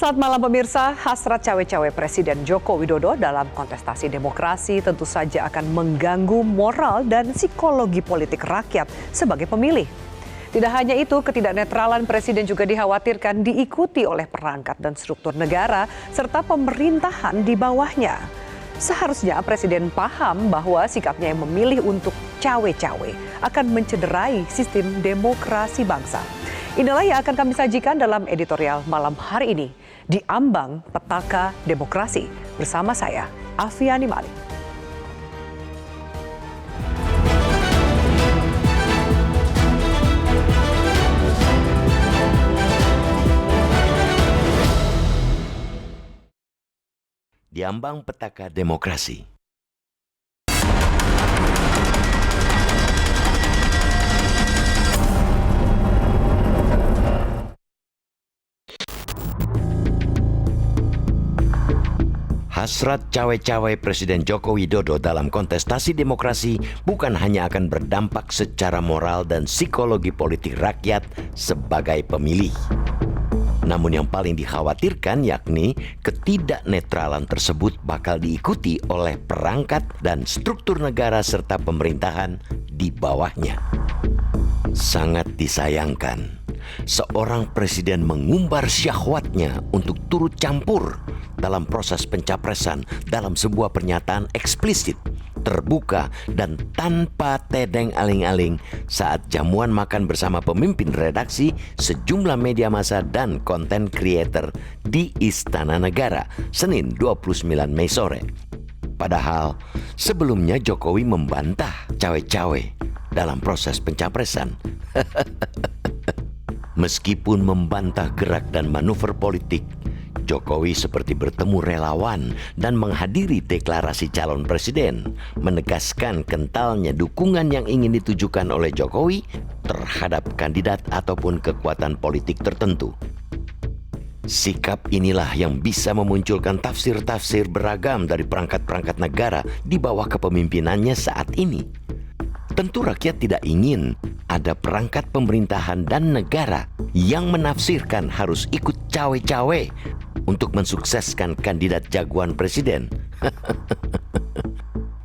Selamat malam pemirsa, hasrat cawe-cawe Presiden Joko Widodo dalam kontestasi demokrasi tentu saja akan mengganggu moral dan psikologi politik rakyat sebagai pemilih. Tidak hanya itu, ketidaknetralan Presiden juga dikhawatirkan diikuti oleh perangkat dan struktur negara serta pemerintahan di bawahnya. Seharusnya Presiden paham bahwa sikapnya yang memilih untuk cawe-cawe akan mencederai sistem demokrasi bangsa. Inilah yang akan kami sajikan dalam editorial malam hari ini di Ambang Petaka Demokrasi bersama saya, Afiani Malik. Di Ambang Petaka Demokrasi. Hasrat cawe-cawe Presiden Joko Widodo dalam kontestasi demokrasi bukan hanya akan berdampak secara moral dan psikologi politik rakyat sebagai pemilih. Namun yang paling dikhawatirkan yakni ketidaknetralan tersebut bakal diikuti oleh perangkat dan struktur negara serta pemerintahan di bawahnya. Sangat disayangkan, seorang presiden mengumbar syahwatnya untuk turut campur dalam proses pencapresan dalam sebuah pernyataan eksplisit, terbuka, dan tanpa tedeng aling-aling saat jamuan makan bersama pemimpin redaksi, sejumlah media massa, dan konten creator di Istana Negara, Senin 29 Mei sore. Padahal sebelumnya Jokowi membantah cawe-cawe dalam proses pencapresan. Meskipun membantah gerak dan manuver politik, Jokowi seperti bertemu relawan dan menghadiri deklarasi calon presiden, menegaskan kentalnya dukungan yang ingin ditujukan oleh Jokowi terhadap kandidat ataupun kekuatan politik tertentu. Sikap inilah yang bisa memunculkan tafsir-tafsir beragam dari perangkat-perangkat negara di bawah kepemimpinannya saat ini. Tentu rakyat tidak ingin ada perangkat pemerintahan dan negara yang menafsirkan harus ikut cawe-cawe untuk mensukseskan kandidat jagoan presiden.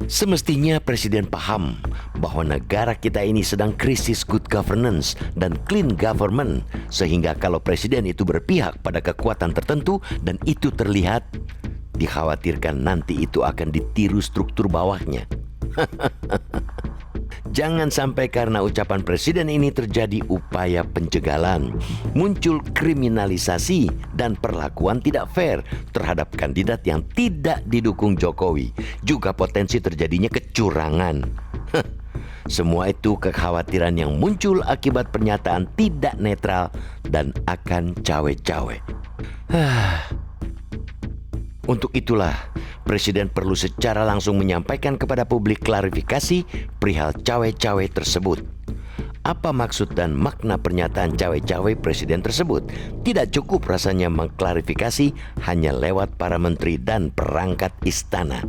Semestinya presiden paham bahwa negara kita ini sedang krisis good governance dan clean government, sehingga kalau presiden itu berpihak pada kekuatan tertentu dan itu terlihat, dikhawatirkan nanti itu akan ditiru struktur bawahnya. Jangan sampai karena ucapan presiden ini terjadi upaya penjagalan, muncul kriminalisasi dan perlakuan tidak fair terhadap kandidat yang tidak didukung Jokowi, juga potensi terjadinya kecurangan. Semua itu kekhawatiran yang muncul akibat pernyataan tidak netral dan akan cawe-cawe. Untuk itulah, Presiden perlu secara langsung menyampaikan kepada publik klarifikasi perihal cawe-cawe tersebut. Apa maksud dan makna pernyataan cawe-cawe Presiden tersebut? Tidak cukup rasanya mengklarifikasi hanya lewat para menteri dan perangkat istana.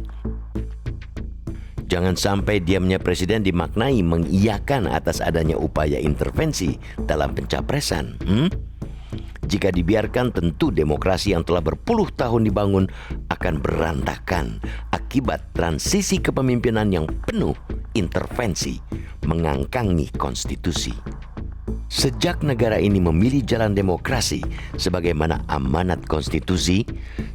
Jangan sampai diamnya Presiden dimaknai mengiyakan atas adanya upaya intervensi dalam pencapresan. Jika dibiarkan, tentu demokrasi yang telah berpuluh tahun dibangun akan berantakan akibat transisi kepemimpinan yang penuh intervensi, mengangkangi konstitusi. Sejak negara ini memilih jalan demokrasi sebagaimana amanat konstitusi,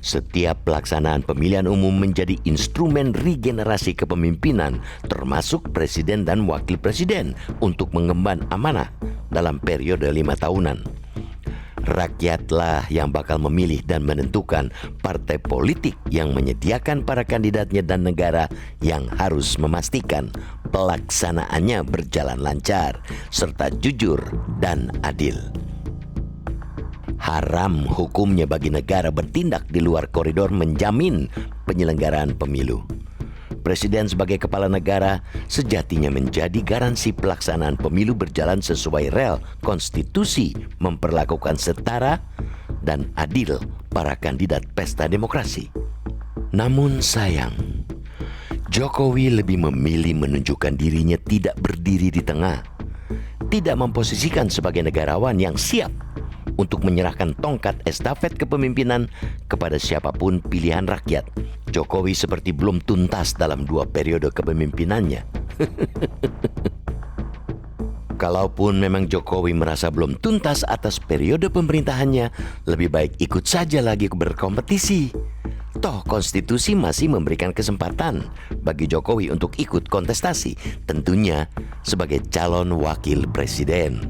setiap pelaksanaan pemilihan umum menjadi instrumen regenerasi kepemimpinan, termasuk presiden dan wakil presiden untuk mengemban amanah dalam periode 5 tahunan. Rakyatlah yang bakal memilih dan menentukan partai politik yang menyediakan para kandidatnya dan negara yang harus memastikan pelaksanaannya berjalan lancar serta jujur dan adil. Haram hukumnya bagi negara bertindak di luar koridor menjamin penyelenggaraan pemilu. Presiden sebagai kepala negara sejatinya menjadi garansi pelaksanaan pemilu berjalan sesuai rel konstitusi, memperlakukan setara dan adil para kandidat pesta demokrasi. Namun sayang, Jokowi lebih memilih menunjukkan dirinya tidak berdiri di tengah, tidak memposisikan sebagai negarawan yang siap untuk menyerahkan tongkat estafet kepemimpinan kepada siapapun pilihan rakyat. Jokowi seperti belum tuntas dalam 2 periode kepemimpinannya. Kalaupun memang Jokowi merasa belum tuntas atas periode pemerintahannya, lebih baik ikut saja lagi berkompetisi. Toh konstitusi masih memberikan kesempatan bagi Jokowi untuk ikut kontestasi, tentunya sebagai calon wakil presiden.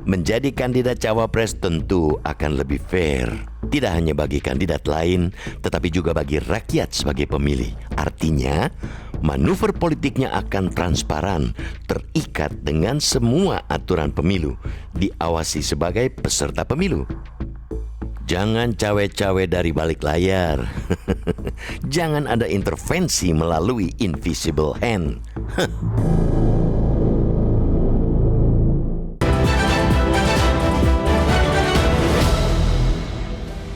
Menjadi kandidat cawapres tentu akan lebih fair, tidak hanya bagi kandidat lain, tetapi juga bagi rakyat sebagai pemilih. Artinya, manuver politiknya akan transparan, terikat dengan semua aturan pemilu, diawasi sebagai peserta pemilu. Jangan cawe-cawe dari balik layar. Jangan ada intervensi melalui invisible hand.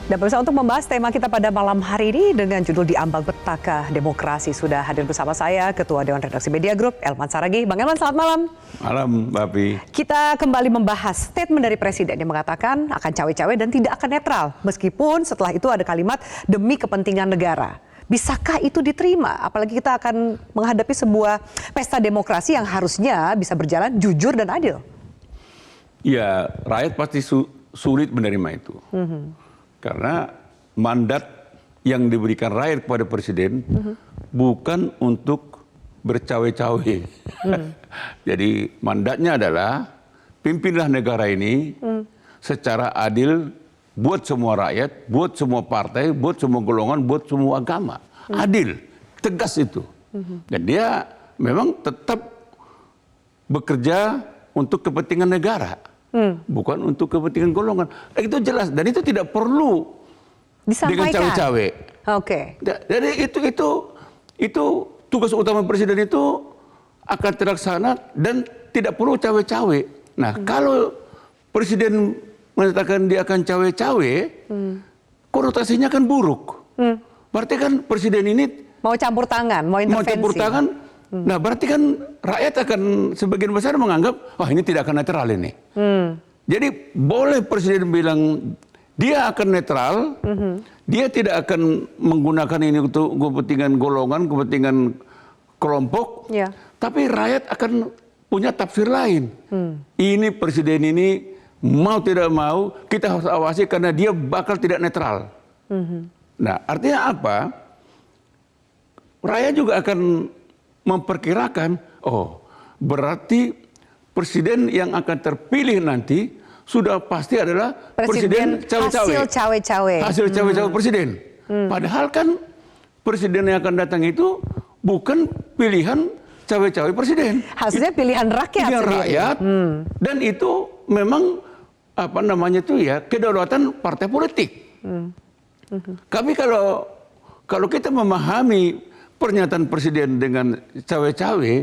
Dan pemirsa, untuk membahas tema kita pada malam hari ini dengan judul Diambang Petaka Demokrasi, sudah hadir bersama saya Ketua Dewan Redaksi Media Group, Elman Saragih. Bang Elman, selamat malam. Malam, Mbak Pi. Kita kembali membahas statement dari Presiden yang mengatakan akan cawe-cawe dan tidak akan netral. Meskipun setelah itu ada kalimat demi kepentingan negara. Bisakah itu diterima? Apalagi kita akan menghadapi sebuah pesta demokrasi yang harusnya bisa berjalan jujur dan adil. Ya, rakyat pasti sulit menerima itu. Karena mandat yang diberikan rakyat kepada Presiden bukan untuk bercawe-cawe. Jadi mandatnya adalah pimpinlah negara ini secara adil buat semua rakyat, buat semua partai, buat semua golongan, buat semua agama. Adil, tegas itu. Dan dia memang tetap bekerja untuk kepentingan negara. Bukan untuk kepentingan golongan. Itu jelas dan itu tidak perlu disampaikan dengan cawe-cawe. Oke. Jadi itu tugas utama Presiden itu akan terlaksana dan tidak perlu cawe-cawe. Nah, kalau Presiden mengatakan dia akan cawe-cawe, konotasinya kan buruk. Berarti kan Presiden ini mau campur tangan, mau intervensi. Mau campur tangan. Nah, berarti kan rakyat akan sebagian besar menganggap, wah ini tidak akan netral ini. Jadi boleh Presiden bilang dia akan netral, dia tidak akan menggunakan ini untuk kepentingan golongan, kepentingan kelompok, tapi rakyat akan punya tafsir lain. Ini Presiden ini mau tidak mau kita harus awasi karena dia bakal tidak netral. Nah, artinya apa? Rakyat juga akan memperkirakan, oh berarti Presiden yang akan terpilih nanti sudah pasti adalah Presiden cawe-cawe. Hasil cawe-cawe. Hasil cawe-cawe Presiden. Padahal kan Presiden yang akan datang itu bukan pilihan cawe-cawe Presiden. Hasilnya pilihan rakyat. Pilihan rakyat. Dan itu memang apa namanya itu ya kedaulatan partai politik. Tapi kalau kita memahami pernyataan Presiden dengan cawe-cawe,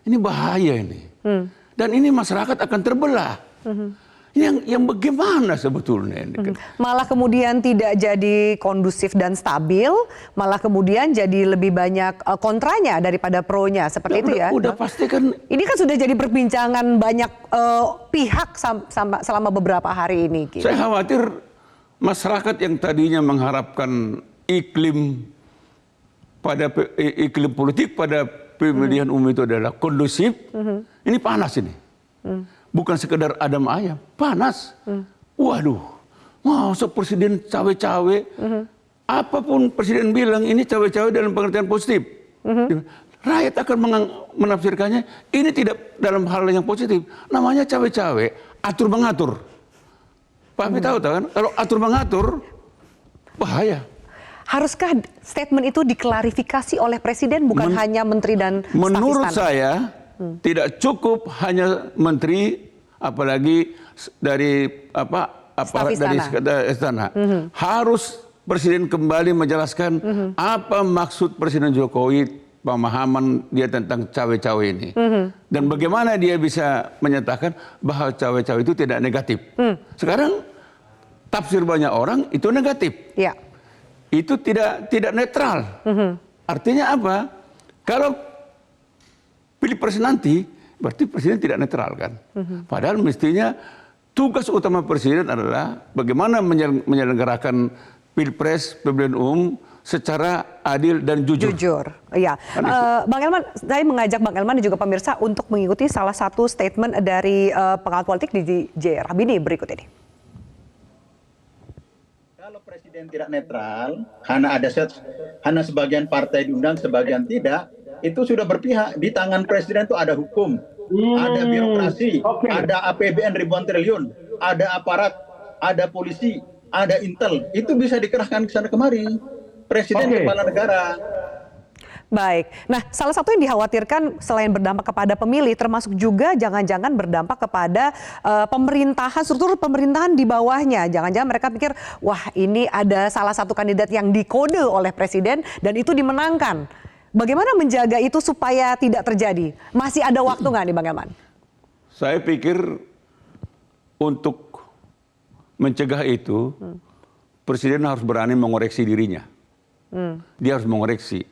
ini bahaya ini. Dan ini masyarakat akan terbelah. Yang bagaimana sebetulnya ini? Malah kemudian tidak jadi kondusif dan stabil, malah kemudian jadi lebih banyak kontranya daripada pronya, seperti itu ya. Udah pasti kan. Ini kan sudah jadi perbincangan banyak pihak selama beberapa hari ini. Saya khawatir masyarakat yang tadinya mengharapkan iklim politik pada pemilihan umum itu adalah kondusif, ini panas ini. Bukan sekedar adem ayam, panas. Waduh, masa Presiden cawe-cawe, apapun Presiden bilang ini cawe-cawe dalam pengertian positif. Rakyat akan menafsirkannya, ini tidak dalam hal yang positif. Namanya cawe-cawe, atur-mengatur. Pak Abi tahu kan, kalau atur-mengatur, bahaya. Haruskah statement itu diklarifikasi oleh Presiden, bukan hanya Menteri dan staf istana? Menurut saya, tidak cukup hanya Menteri, apalagi dari dari istana. Harus Presiden kembali menjelaskan apa maksud Presiden Jokowi, pemahaman dia tentang cawe-cawe ini. Dan bagaimana dia bisa menyatakan bahwa cawe-cawe itu tidak negatif. Sekarang tafsir banyak orang itu negatif. Ya. Itu tidak netral. Artinya apa? Kalau Pilpres nanti berarti presiden tidak netral kan. Padahal mestinya tugas utama presiden adalah bagaimana menyelenggarakan pilpres, pemilihan umum secara adil dan jujur. Jujur, iya. Bang Elman, saya mengajak Bang Elman dan juga pemirsa untuk mengikuti salah satu statement dari pengawat politik di DJ Rabini berikut ini. Kalau presiden tidak netral, hanya sebagian partai diundang, sebagian tidak, itu sudah berpihak. Di tangan presiden itu ada hukum, ada birokrasi, ada APBN ribuan triliun, ada aparat, ada polisi, ada intel. Itu bisa dikerahkan ke sana kemari. Presiden kepala negara. Baik. Nah, salah satu yang dikhawatirkan selain berdampak kepada pemilih, termasuk juga jangan-jangan berdampak kepada pemerintahan, struktur pemerintahan di bawahnya. Jangan-jangan mereka pikir, wah ini ada salah satu kandidat yang dikode oleh presiden dan itu dimenangkan. Bagaimana menjaga itu supaya tidak terjadi? Masih ada waktu nggak nih Bang Elman? Saya pikir untuk mencegah itu, presiden harus berani mengoreksi dirinya. Dia harus mengoreksi.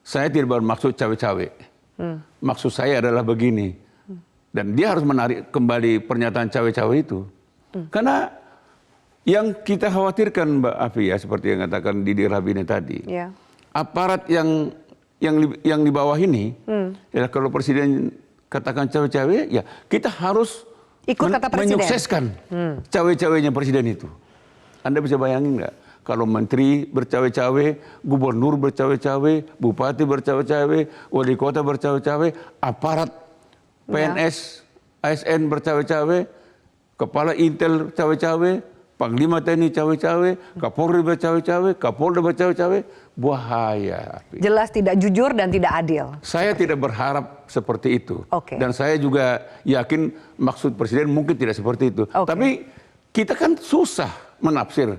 Saya tidak bermaksud cawe-cawe. Maksud saya adalah begini. Dan dia harus menarik kembali pernyataan cawe-cawe itu. Karena yang kita khawatirkan Mbak Afi ya, seperti yang katakan Didi Rabini tadi. Ya. Aparat yang di bawah ini, ya kalau presiden katakan cawe-cawe, ya kita harus ikut kata presiden, menyukseskan cawe-cawenya presiden itu. Anda bisa bayangin nggak? Kalau menteri bercawe-cawe, gubernur bercawe-cawe, bupati bercawe-cawe, wali kota bercawe-cawe, aparat PNS, ASN bercawe-cawe, kepala Intel cawe-cawe, Panglima TNI cawe-cawe, Kapolri bercawe-cawe, Kapolda bercawe-cawe, bahaya. Jelas tidak jujur dan tidak adil. Saya tidak berharap seperti itu. Dan saya juga yakin maksud presiden mungkin tidak seperti itu. Tapi kita kan susah menafsir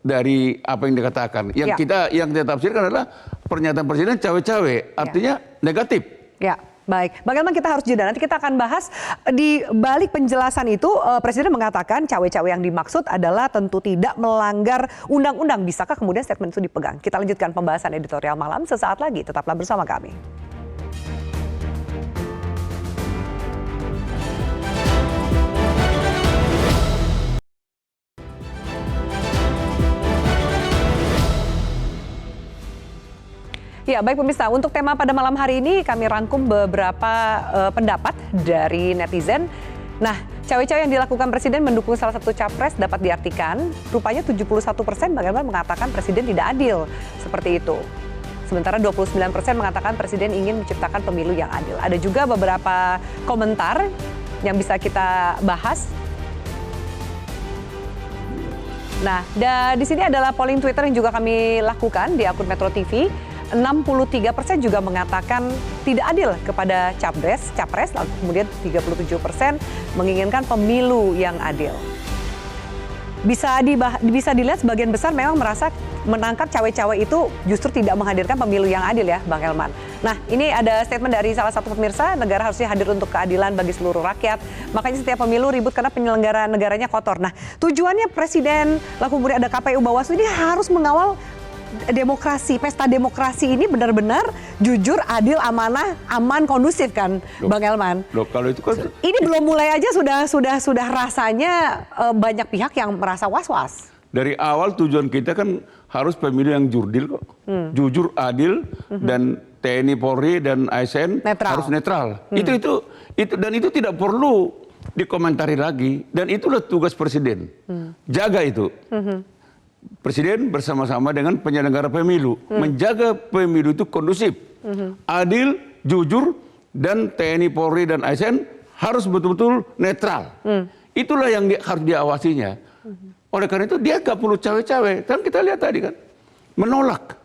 dari apa yang dikatakan. Yang kita tafsirkan adalah pernyataan presiden cawe-cawe, artinya negatif. Ya, baik. Bagaimana kita harus jeda? Nanti kita akan bahas di balik penjelasan itu, presiden mengatakan cawe-cawe yang dimaksud adalah tentu tidak melanggar undang-undang. Bisakah kemudian statement itu dipegang? Kita lanjutkan pembahasan editorial malam sesaat lagi. Tetaplah bersama kami. Ya, baik pemirsa, untuk tema pada malam hari ini kami rangkum beberapa pendapat dari netizen. Nah, cawe-cawe yang dilakukan presiden mendukung salah satu capres dapat diartikan, rupanya 71% bagaimana mengatakan presiden tidak adil, seperti itu. Sementara 29% mengatakan presiden ingin menciptakan pemilu yang adil. Ada juga beberapa komentar yang bisa kita bahas. Nah, di sini adalah polling Twitter yang juga kami lakukan di akun Metro TV. 63% juga mengatakan tidak adil kepada capres, lalu kemudian 37% menginginkan pemilu yang adil. Bisa dilihat sebagian besar memang merasa menangkap cawe-cawe itu justru tidak menghadirkan pemilu yang adil ya, Bang Elman. Nah, ini ada statement dari salah satu pemirsa, negara harusnya hadir untuk keadilan bagi seluruh rakyat. Makanya setiap pemilu ribut karena penyelenggara negaranya kotor. Nah, tujuannya presiden, lalu kemudian ada KPU Bawaslu ini harus mengawal demokrasi, pesta demokrasi ini benar-benar jujur, adil, amanah, aman, kondusif kan, Bang Elman? Kalau itu kan ini belum mulai aja sudah rasanya banyak pihak yang merasa was-was. Dari awal tujuan kita kan harus pemilu yang jurdil kok, jujur, adil, dan TNI, Polri, dan ASN harus netral. Itu dan itu tidak perlu dikomentari lagi, dan itulah tugas presiden, jaga itu. Presiden bersama-sama dengan penyelenggara pemilu menjaga pemilu itu kondusif, adil, jujur, dan TNI, Polri, dan ASN harus betul-betul netral. Itulah yang harus diawasinya. Oleh karena itu dia nggak perlu cawe-cawe. Kan kita lihat tadi kan, menolak.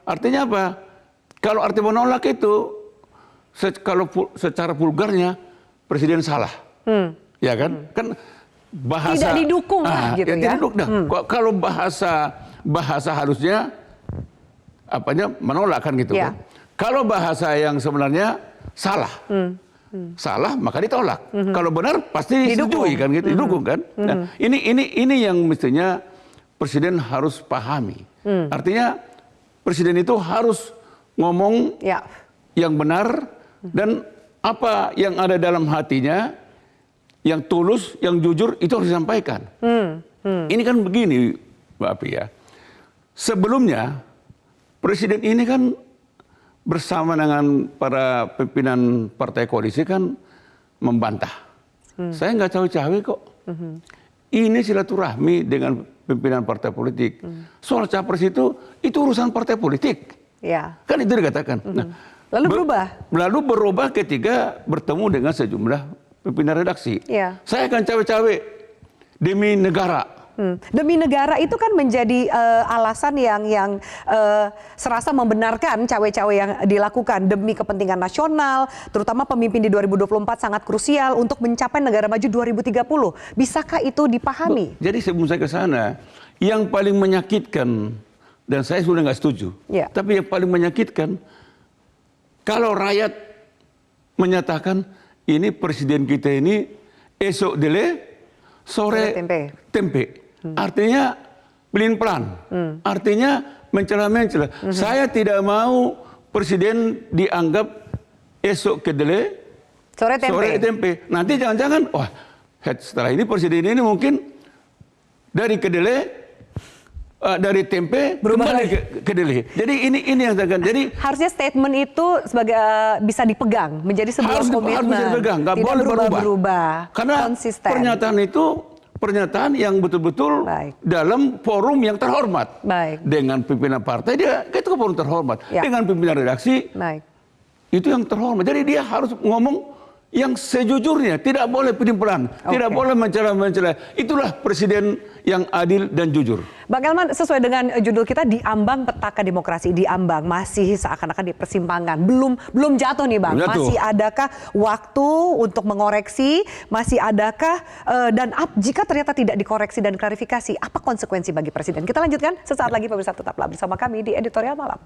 Artinya apa? Kalau arti menolak itu, kalau secara vulgarnya presiden salah, ya kan? Kan bahasa tidak didukung gitu ya. Tidak didukung. Kalau bahasa harusnya menolak kan gitu kan. Kalau bahasa yang sebenarnya salah. Salah maka ditolak. Kalau benar pasti disetujui kan gitu, didukung kan. Nah, ini yang mestinya presiden harus pahami. Artinya presiden itu harus ngomong yang benar dan apa yang ada dalam hatinya, yang tulus, yang jujur, itu harus disampaikan. Ini kan begini, Mbak Api ya. Sebelumnya, Presiden ini kan bersama dengan para pimpinan partai koalisi kan membantah. Saya nggak cawe-cawe kok. Ini silaturahmi dengan pimpinan partai politik. Soal capres itu urusan partai politik. Ya. Kan itu dikatakan. Nah, Lalu berubah? Lalu berubah ketika bertemu dengan sejumlah pimpinan redaksi. Ya. Saya akan cawe-cawe demi negara. Demi negara itu kan menjadi alasan yang serasa membenarkan cawe-cawe yang dilakukan demi kepentingan nasional, terutama pemimpin di 2024 sangat krusial untuk mencapai negara maju 2030. Bisakah itu dipahami? Jadi sebelum saya ke sana, yang paling menyakitkan, dan saya sudah nggak setuju, Ya. tapi yang paling menyakitkan, kalau rakyat menyatakan ini presiden kita ini esok dele, sore tempe. Artinya pelin-pelan. Artinya mencela-mencela. Saya tidak mau presiden dianggap esok kedele, sore tempe. Nanti jangan-jangan, wah setelah ini presiden ini mungkin dari kedele, dari tempe berubah kembali ke kedele. Jadi ini yang saya katakan. Jadi harusnya statement itu sebagai bisa dipegang menjadi sebuah komitmen. harus dipegang, nggak tidak boleh berubah. Karena konsisten. pernyataan itu pernyataan yang betul-betul dalam forum yang terhormat. Dengan pimpinan partai dia itu forum terhormat. Dengan pimpinan redaksi itu yang terhormat. Jadi dia harus ngomong yang sejujurnya, tidak boleh pelin-pelan, tidak boleh mencela-mencela. Itulah presiden yang adil dan jujur. Bang Elman, sesuai dengan judul kita, diambang petaka demokrasi, diambang masih seakan-akan di persimpangan, belum jatuh nih Bang. Masih adakah waktu untuk mengoreksi? Masih adakah dan jika ternyata tidak dikoreksi dan klarifikasi, apa konsekuensi bagi presiden? Kita lanjutkan sesaat lagi, pemirsa, tetaplah bersama kami di Editorial Malam.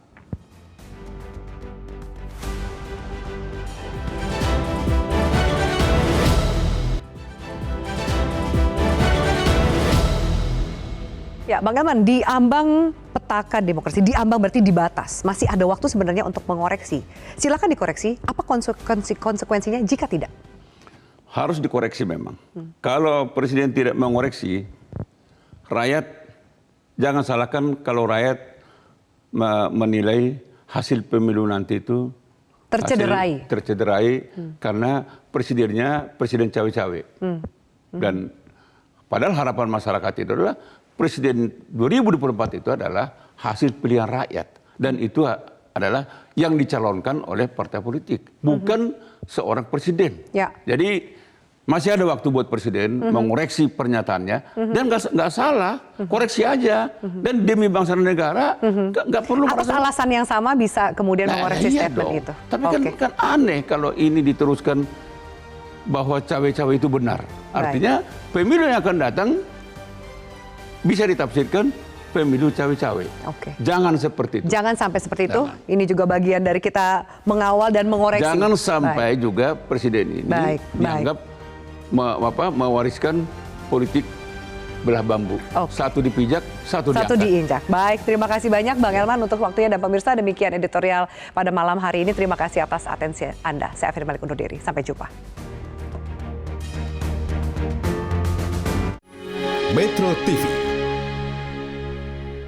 Ya, Bang Elman, diambang petaka demokrasi, diambang berarti di batas. Masih ada waktu sebenarnya untuk mengoreksi. Silakan dikoreksi, apa konsekuensinya jika tidak? Harus dikoreksi memang. Kalau presiden tidak mengoreksi, rakyat, jangan salahkan kalau rakyat menilai hasil pemilu nanti itu tercederai karena presidennya presiden cawe-cawe. Dan padahal harapan masyarakat itu adalah presiden 2024 itu adalah hasil pilihan rakyat. Dan itu adalah yang dicalonkan oleh partai politik. Bukan seorang presiden. Jadi masih ada waktu buat presiden mengoreksi pernyataannya. Dan nggak salah, koreksi aja. Dan demi bangsa dan negara, nggak perlu atas alasan yang sama bisa kemudian mengoreksi statement itu. Tapi kan aneh kalau ini diteruskan bahwa cawe-cawe itu benar. Artinya pemilu yang akan datang bisa ditafsirkan pemilu cawe-cawe. Jangan seperti itu. Jangan sampai seperti itu. Ini juga bagian dari kita mengawal dan mengoreksi. Jangan sampai juga presiden ini dianggap mewariskan politik belah bambu. Satu dipijak, satu diinjak. Baik, terima kasih banyak Bang Elman untuk waktunya, dan pemirsa, demikian editorial pada malam hari ini. Terima kasih atas atensi Anda. Saya Afir Malik undur diri. Sampai jumpa. Metro TV